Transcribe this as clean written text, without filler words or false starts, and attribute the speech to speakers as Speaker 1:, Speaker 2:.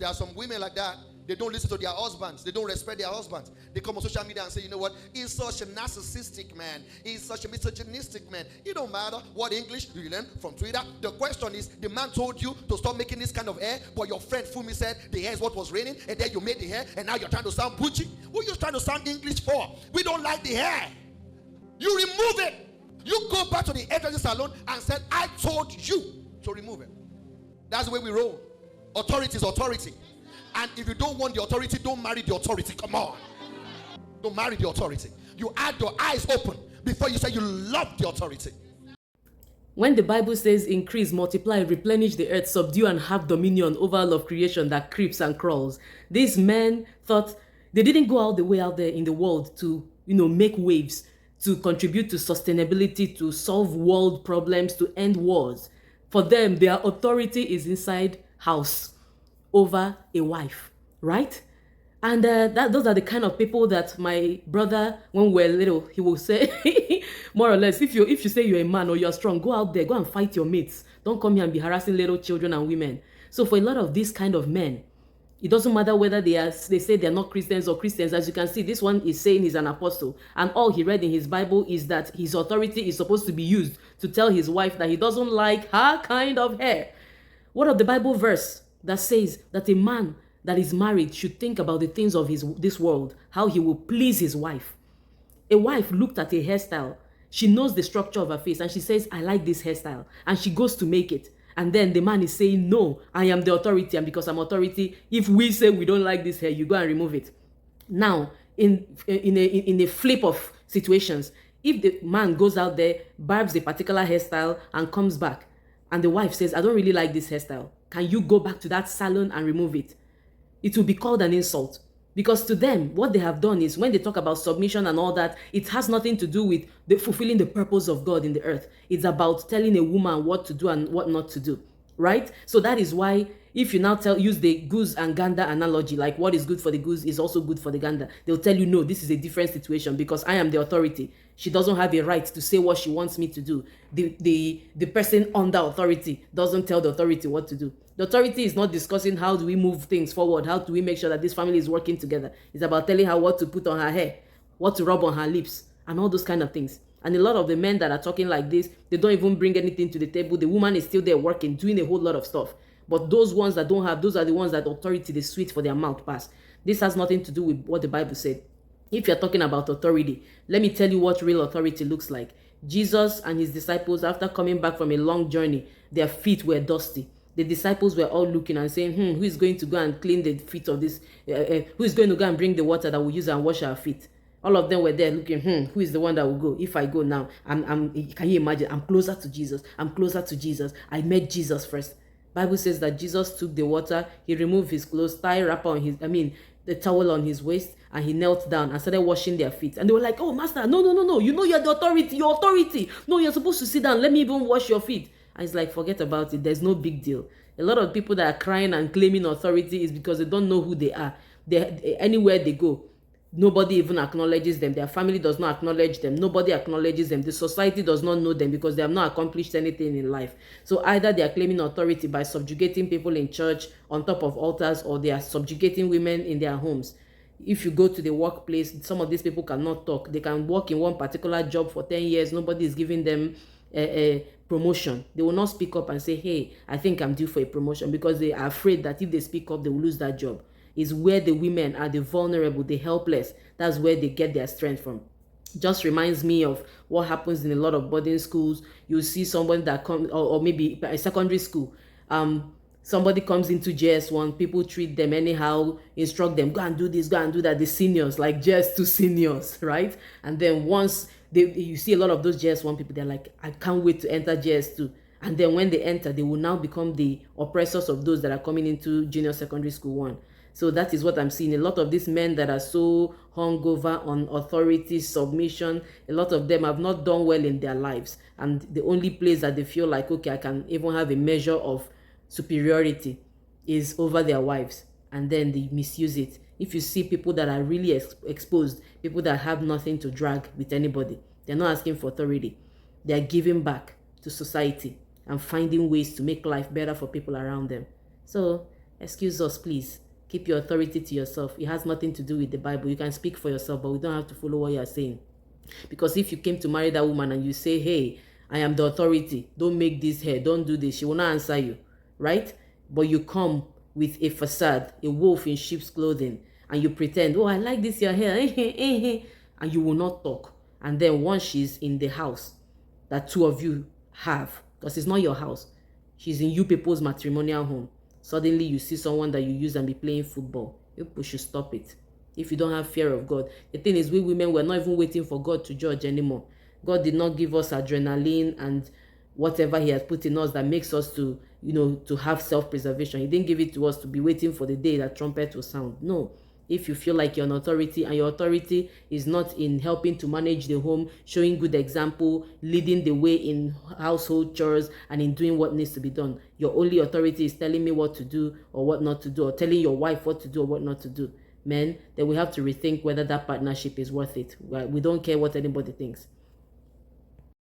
Speaker 1: There are some women like that. They don't listen to their husbands. They don't respect their husbands. They come on social media and say, you know what? He's such a narcissistic man. He's such a misogynistic man. It don't matter what English you learn from Twitter. The question is, the man told you to stop making this kind of hair, but your friend Fumi said the hair is what was raining, and then you made the hair, and now you're trying to sound butchy. Who are you trying to sound English for? We don't like the hair. You remove it. You go back to the hairdressing salon and said, I told you to remove it. That's the way we roll. Authority is authority. And if you don't want the authority, don't marry the authority. Come on. Don't marry the authority. You had your eyes open before you say you love the authority.
Speaker 2: When the Bible says increase, multiply, replenish the earth, subdue and have dominion over all of creation that creeps and crawls, these men thought they didn't go all the way out there in the world to, make waves, to contribute to sustainability, to solve world problems, to end wars. For them, their authority is inside house over a wife, right? And those are the kind of people that my brother, when we're little, he will say, more or less, if you say you're a man or you're strong, go out there, go and fight your mates. Don't come here and be harassing little children and women. So for a lot of these kind of men, it doesn't matter whether they say they're not Christians or Christians. As you can see, this one is saying he's an apostle. And all he read in his Bible is that his authority is supposed to be used to tell his wife that he doesn't like her kind of hair. What of the Bible verse that says that a man that is married should think about the things of this world, how he will please his wife? A wife looked at a hairstyle. She knows the structure of her face and she says, I like this hairstyle. And she goes to make it. And then the man is saying, no, I am the authority. And because I'm authority, if we say we don't like this hair, you go and remove it. Now, in a flip of situations, if the man goes out there, barbs a particular hairstyle and comes back, and the wife says, I don't really like this hairstyle, can you go back to that salon and remove it? It will be called an insult. Because to them, what they have done is, when they talk about submission and all that, it has nothing to do with fulfilling the purpose of God in the earth. It's about telling a woman what to do and what not to do, right? So that is why, if you now use the goose and gander analogy, like what is good for the goose is also good for the gander, they'll tell you, no, this is a different situation because I am the authority. She doesn't have a right to say what she wants me to do. The person under authority doesn't tell the authority what to do. The authority is not discussing how do we move things forward, how do we make sure that this family is working together. It's about telling her what to put on her hair, what to rub on her lips, and all those kind of things. And a lot of the men that are talking like this, they don't even bring anything to the table. The woman is still there working, doing a whole lot of stuff. But those ones that don't have, those are the ones that authority, the sweet for their mouth pass. This has nothing to do with what the Bible said. If you're talking about authority, let me tell you what real authority looks like. Jesus and his disciples, after coming back from a long journey, their feet were dusty. The disciples were all looking and saying, who is going to go and clean the feet of this? Who is going to go and bring the water that we'll use and wash our feet? All of them were there looking, who is the one that will go? If I go now, can you imagine? I'm closer to Jesus. I'm closer to Jesus. I met Jesus first. Bible says that Jesus took the water, he removed his clothes, tie wrapper on the towel on his waist, and he knelt down and started washing their feet. And they were like, oh, master, no. You know you're the authority, your authority. No, you're supposed to sit down. Let me even wash your feet. And it's like, forget about it. There's no big deal. A lot of people that are crying and claiming authority is because they don't know who they are. Anywhere they go, nobody even acknowledges them. Their family does not acknowledge them. Nobody acknowledges them. The society does not know them because they have not accomplished anything in life. So either they are claiming authority by subjugating people in church on top of altars, or they are subjugating women in their homes. If you go to the workplace, some of these people cannot talk. They can work in one particular job for 10 years. Nobody is giving them a promotion. They will not speak up and say, hey, I think I'm due for a promotion, because they are afraid that if they speak up, they will lose that job. Is where the women are the vulnerable, the helpless. That's where they get their strength from. Just reminds me of what happens in a lot of boarding schools. You see somebody that comes, or maybe a secondary school, somebody comes into JS1, people treat them anyhow, instruct them, go and do this, go and do that. The seniors, like JS2 seniors, right? And then once you see a lot of those JS1 people, they're like, I can't wait to enter JS2. And then when they enter, they will now become the oppressors of those that are coming into junior secondary school 1. So that is what I'm seeing. A lot of these men that are so hungover on authority, submission, a lot of them have not done well in their lives. And the only place that they feel like, okay, I can even have a measure of superiority is over their wives. And then they misuse it. If you see people that are really exposed, people that have nothing to drag with anybody, they're not asking for authority. They're giving back to society and finding ways to make life better for people around them. So Excuse us, please. Keep your authority to yourself. It has nothing to do with the Bible. You can speak for yourself, but we don't have to follow what you are saying. Because if you came to marry that woman and you say, hey, I am the authority, don't make this hair, don't do this, she will not answer you, right? But you come with a facade, a wolf in sheep's clothing, and you pretend, oh, I like this your hair, and you will not talk. And then once she's in the house that two of you have, because it's not your house, she's in you people's matrimonial home, suddenly you see someone that you use and be playing football, you should stop it. If you don't have fear of God. The thing is, we women, we're not even waiting for God to judge anymore. God did not give us adrenaline and whatever he has put in us that makes us to, to have self-preservation. He didn't give it to us to be waiting for the day that trumpet will sound. No. If you feel like you're an authority and your authority is not in helping to manage the home, showing good example, leading the way in household chores and in doing what needs to be done, your only authority is telling me what to do or what not to do, or telling your wife what to do or what not to do, men, then we have to rethink whether that partnership is worth it. We don't care what anybody thinks.